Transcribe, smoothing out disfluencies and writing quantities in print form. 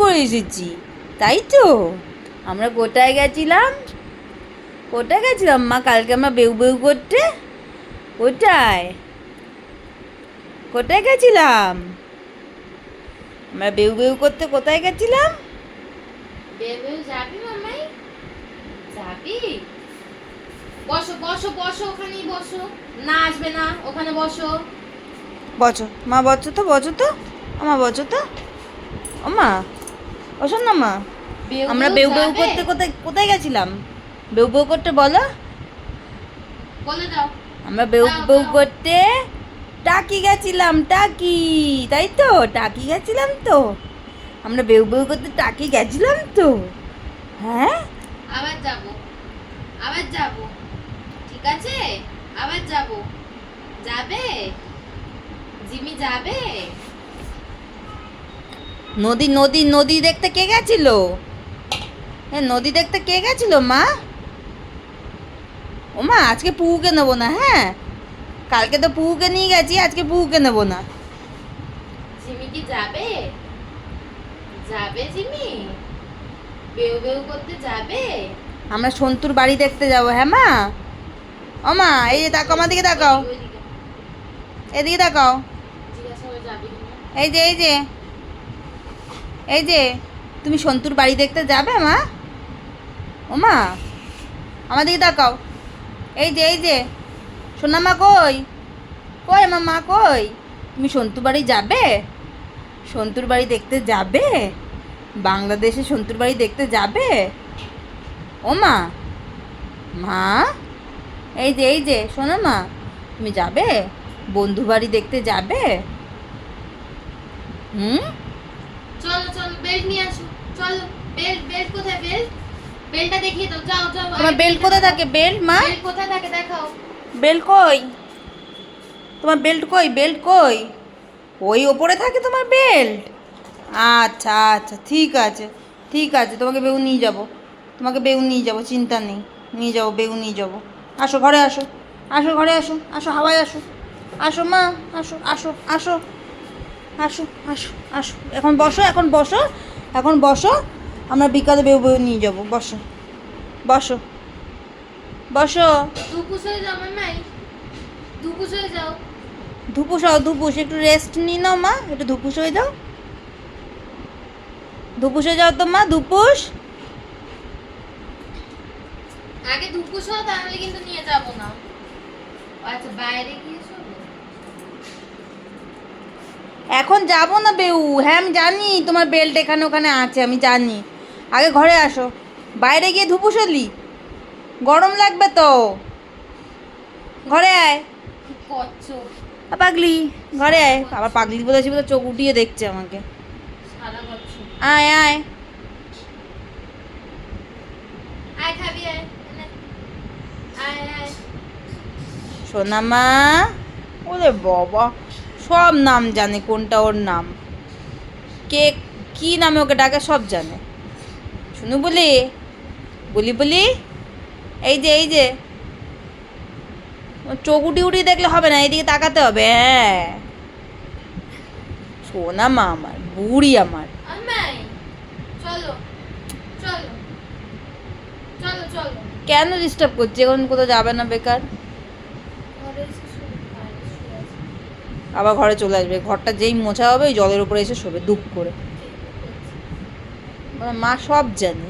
করে এসেছি, তাই তো? আমরা কোথায় গেছিলাম? কোথায় গেছিলাম মা কালকে আমরা বেউ বেউ করতে? কোথায় কোথায় গেছিলাম? আমরা বেউ বেউ করতে কোথায় গেছিলাম? বেবু যাবি মামাই? যাবি? বসো বসো বসো, ওখানেই বসো। না আসবে না, ওখানে বসো। বচো মা, বচো তো, বচো তো আমা, বচো তো। ও মা, বসো না মা। আমরা বেউ বেউ যাবে? করতে কোথায় কোথায় গেছিলাম? বেউ বেউ করতে বলো। বলে দাও। আমরা বেউ দাও, বেউ দাও। করতে টাকি গেছিলাম, টাকি, তাই তো? টাকি গেছিলাম তো, আমরা বেউ বেউ করতে টাকি গেছিলাম তো। হ্যাঁ, আবার যাব, আবার যাব, ঠিক আছে? আবার যাব। যাবে? জিমি যাবে? নদী নদী নদী দেখতে কে গেছিল? হ্যাঁ, নদী দেখতে কে গেছিল মা? ও মা, আজকে পুহুকে নেবো না, হ্যাঁ? কালকে তো পুহুকে নিয়ে গেছি, আজকে পুহুকে নেবো না। জিমি কি যাবে? যাবে জিমি? বেউ বেউ করতে যাবে? আমরা সন্তুর বাড়ি দেখতে যাবো, হ্যাঁ মা? ও মা, এই যে তাকাও, আমার দিকে তাকাও, ওইদিকে। এদিকে তাকাও। জিজ্ঞাসা করে যাবে কিনা। এই যে এই যে এই যে, তুমি সন্তুর বাড়ি দেখতে যাবে মা? ও মা, আমার দিকে তাকাও। এই যে সোনা মা কই? কই আমার মা কই? তুমি সন্তুর বাড়ি যাবে? সন্তুর বাড়ি দেখতে যাবে? বাংলাদেশে সন্তুর বাড়ি দেখতে যাবে? ও মা, মা, এই যে শোনো মা, তুমি যাবে? বন্ধু বাড়ি দেখতে যাবে? হুম? চলো চলো, বেল্ট নিয়ে আসো। চলো, বেল্ট বেল্ট কোথায়? বেল্ট বেল্টটা দেখিয়ে দাও। যাও যাও। তোমার বেল্ট কোথায় থাকে? বেল্ট মা, বেল্ট কোথায় থাকে দেখাও। বেল্ট কই? তোমার বেল্ট কই? বেল্ট কই? ওই ওপরে থাকে তোমার বেল্ট? আচ্ছা আচ্ছা, ঠিক আছে ঠিক আছে, তোমাকে বেউ নিয়ে যাবো, তোমাকে বেউ নিয়ে যাবো, চিন্তা নেই, নিয়ে যাবো, বেউ নিয়ে যাবো। আসো ঘরে আসো, আসো ঘরে আসো, আসো হাওয়ায় আসো, আসো মা, আসো আসো আসো আসো আসো আসো, এখন বসো, এখন বসো, এখন বসো, আমরা বিকালে বেউ বেউ নিয়ে যাবো, বসো বসো বসো। দুপুস হয়ে যাও মামাই, দুপুস হয়ে যাও। ধুপুস হও, ধুপুস, একটু রেস্ট নিয়ে নাও মা, একটু ধুপুস হয়ে যাও, ধুপুস হয়ে যাও তো মা, ধুপুস। আগে দুপুস হও, তাহলে কিন্তু নিয়ে যাব না। ও আচ্ছা, বাইরে গিয়ে শোবো। এখন যাবো না বেউ, হ্যাঁ আমি জানি তোমার বেল্ট এখানে ওখানে আছে, আমি জানি, আগে ঘরে আসো, বাইরে গিয়ে ধুপুসলি, গরম লাগবে তো, ঘরে আয়। কি করছো? পাগলি, ঘরে আয়, আবার পাগলি বলেছি বলে চোখ উঠিয়ে দেখছে আমাকে। সাদা করছো। আয় আয়। আয় খাবি, আয় এনে। আয় আয়। সোনামা, ওরে বাবা, সব নাম জানে, কোনটা ওর নাম, কে কি নামে ওকে ডাকে সব জানে। শুনু বলি, বলি বলি, এই যে ওর চোখ উঠি উঠি দেখলে হবে না, এইদিকে তাকাতে হবে, হ্যাঁ। সোনা মা আমার, বুড়ি আমার। মামাই চলো, চলো, চলো চলো। কেন ডিস্টার্ব করছে? এখন কোথাও যাবে না বেকার, ঘরে এসে শুয়ে, বাইরে শুয়ে আছি। আবার ঘরে চলে আসবে, ঘরটা যেই মোছা হবে ওই জলের উপরে এসে শোবে দুপ করে। ঠিক আছে। মা সব জানে।